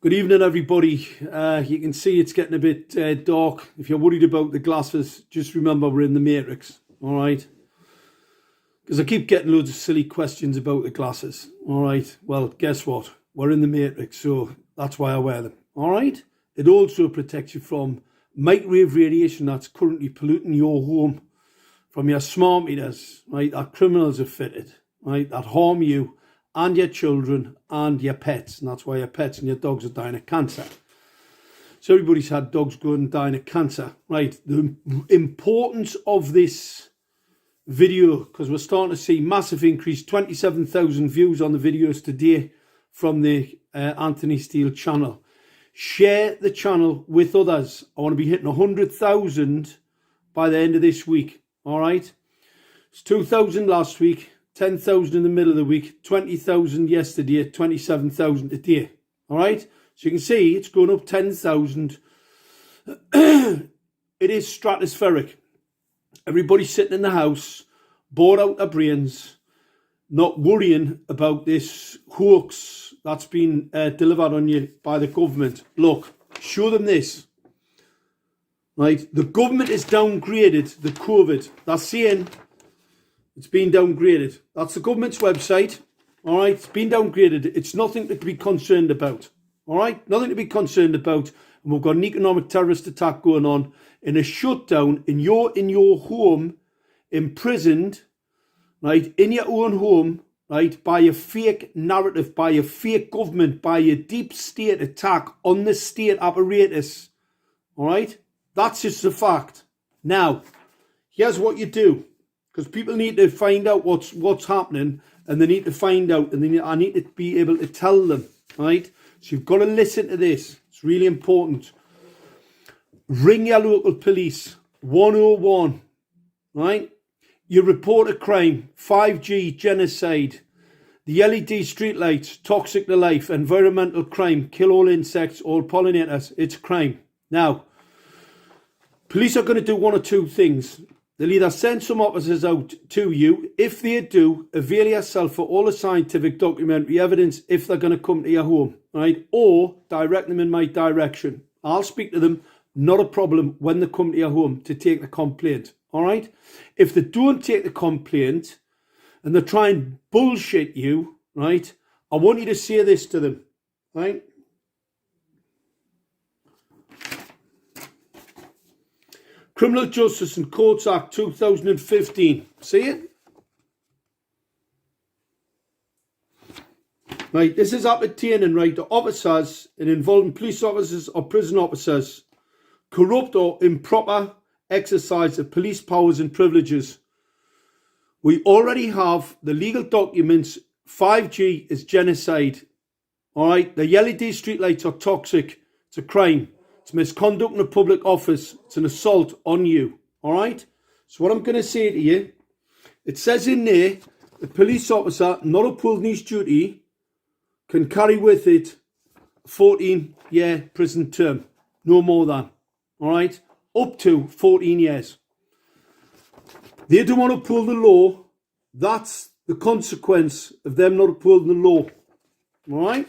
Good evening, everybody. You can see it's getting a bit dark. If you're worried about the glasses, just remember we're in the Matrix, all right? Because I keep getting loads of silly questions about the glasses, all right? Well, guess what? We're in the Matrix, so that's why I wear them, all right? It also protects you from microwave radiation that's currently polluting your home, from your smart meters, right, that criminals have fitted, right, that harm you and your children and your pets. And that's why your pets and your dogs are dying of cancer. So everybody's had dogs going and dying of cancer, right? The importance of this video, because we're starting to see massive increase, 27,000 views on the videos today from the Anthony Steele channel. Share the channel with others. I want to be hitting 100,000 by the end of this week, all right? It's 2,000 last week. 10,000 in the middle of the week, 20,000 yesterday, 27,000 today. All right? So you can see it's going up 10,000. It is stratospheric. Everybody's sitting in the house, bored out their brains, not worrying about this hoax that's been delivered on you by the government. Look, show them this. Right? The government has downgraded the COVID. They're saying it's been downgraded. That's the government's website. All right, it's been downgraded. It's nothing to be concerned about. All right, nothing to be concerned about. And we've got an economic terrorist attack going on, in a shutdown in your home, imprisoned, right, in your own home, right, by a fake narrative, by a fake government, by a deep state attack on the state apparatus. All right, that's just a fact. Now, here's what you do. Because people need to find out what's happening, and they need to find out, and I need to be able to tell them, right? So you've got to listen to this. It's really important. Ring your local police, 101, right? You report a crime, 5G, genocide, the LED streetlights, toxic to life, environmental crime, kill all insects, all pollinators. It's a crime. Now, police are going to do one or two things. They'll either send some officers out to you. If they do, avail yourself for all the scientific documentary evidence if they're going to come to your home, right? Or direct them in my direction. I'll speak to them, not a problem, when they come to your home to take the complaint, all right? If they don't take the complaint and they try and bullshit you, right, I want you to say this to them, right? Criminal Justice and Courts Act 2015. See it? Right, this is appertaining, right, to officers and involving police officers or prison officers, corrupt or improper exercise of police powers and privileges. We already have the legal documents. 5G is genocide. All right, the LED streetlights are toxic. It's a crime. It's misconduct in a public office. It's an assault on you. All right? So what I'm going to say to you, it says in there, a police officer not upholding his duty can carry with it a 14-year prison term. No more than. All right? Up to 14 years. They don't want to uphold the law. That's the consequence of them not upholding the law. All right?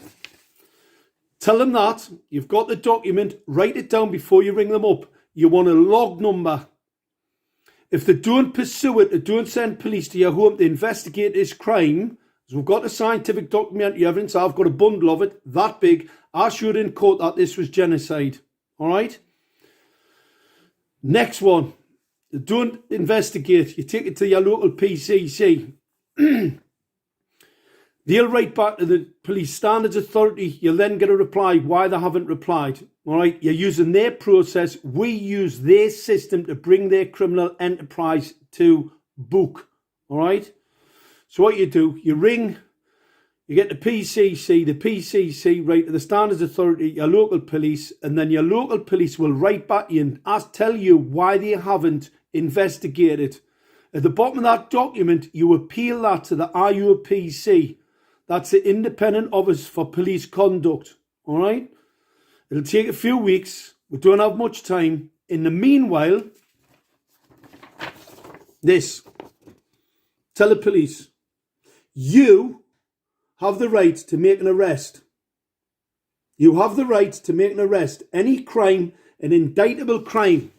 Tell them that. You've got the document. Write it down before you ring them up. You want a log number. If they don't pursue it, they don't send police to your home to investigate this crime, because we've got the scientific documentary evidence. I've got a bundle of it, that big. I showed in court that this was genocide. All right? Next one. They don't investigate. You take it to your local PCC. They'll write back to the Police Standards Authority. You'll then get a reply why they haven't replied. All right, you're using their process. We use their system to bring their criminal enterprise to book. All right. So what you do, you ring, you get the PCC write to the Standards Authority, your local police, and then your local police will write back in and tell you why they haven't investigated. At the bottom of that document, you appeal that to the IUPC. That's the Independent Office for Police Conduct, all right? It'll take a few weeks. We don't have much time. In the meanwhile, tell the police, you have the right to make an arrest. You have the right to make an arrest. Any crime, an indictable crime.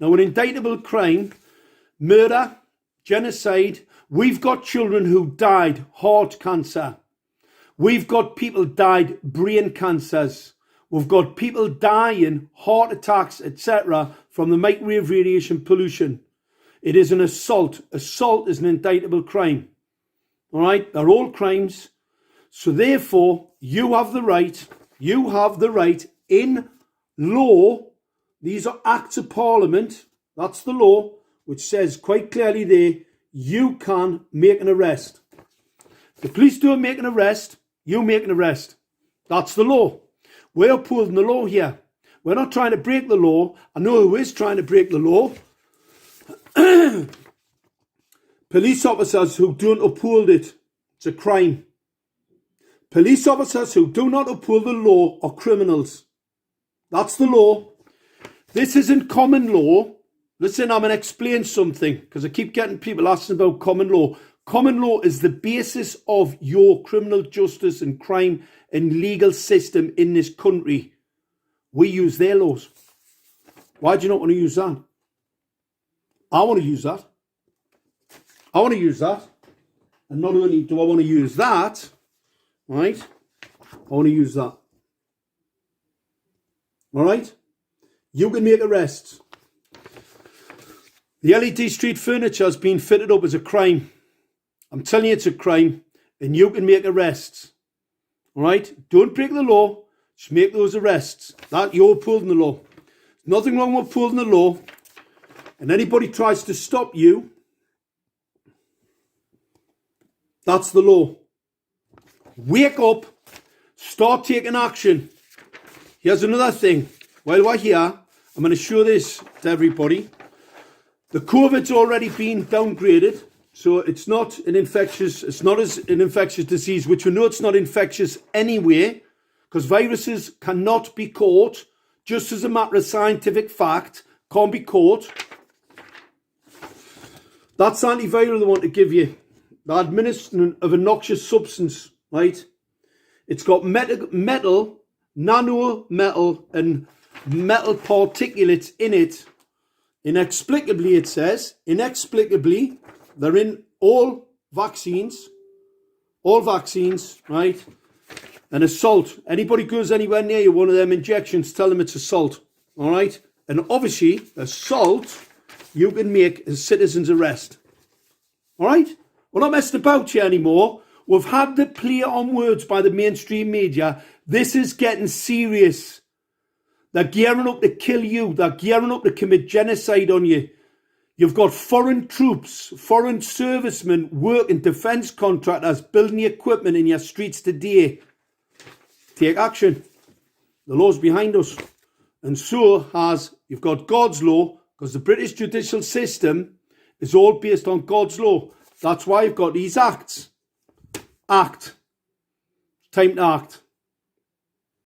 Now, an indictable crime, murder, genocide. We've got children who died heart cancer. We've got people died brain cancers. We've got people dying heart attacks, etc. from the microwave radiation pollution. It is an assault. Assault is an indictable crime. All right, they're all crimes. So therefore, you have the right in law. These are acts of parliament. That's the law, which says quite clearly there, you can make an arrest. The police don't make an arrest, you make an arrest. That's the law. We're upholding the law here. We're not trying to break the law. I know who is trying to break the law. Police officers who don't uphold it, it's a crime. Police officers who do not uphold the law are criminals. That's the law. This isn't common law. Listen, I'm going to explain something because I keep getting people asking about common law. Common law is the basis of your criminal justice and crime and legal system in this country. We use their laws. Why do you not want to use that? I want to use that. I want to use that. And not only do I want to use that, right? I want to use that. All right? You can make arrests. The LED street furniture has been fitted up as a crime. I'm telling you it's a crime. And you can make arrests. All right? Don't break the law. Just make those arrests. That you're upholding the law. There's nothing wrong with upholding the law. And anybody tries to stop you, that's the law. Wake up. Start taking action. Here's another thing. While we're here, I'm going to show this to everybody. The COVID's already been downgraded. So it's not an infectious disease, which we know it's not infectious anyway, because viruses cannot be caught, just as a matter of scientific fact, can't be caught. That's antiviral they want to give you. The administration of a noxious substance, right? It's got metal, nano metal, and metal particulates in it. Inexplicably, it says, inexplicably, they're in all vaccines, right? And assault. Anybody goes anywhere near you, one of them injections, tell them it's assault, all right? And obviously, assault, you can make a citizen's arrest, all right? We're not messing about here anymore. We've had the play on words by the mainstream media. This is getting serious. They're gearing up to kill you. They're gearing up to commit genocide on you. You've got foreign troops, foreign servicemen working, defence contractors, building the equipment in your streets today. Take action. The law's behind us. And so has, you've got God's law, because the British judicial system is all based on God's law. That's why you've got these acts. Act. Time to act.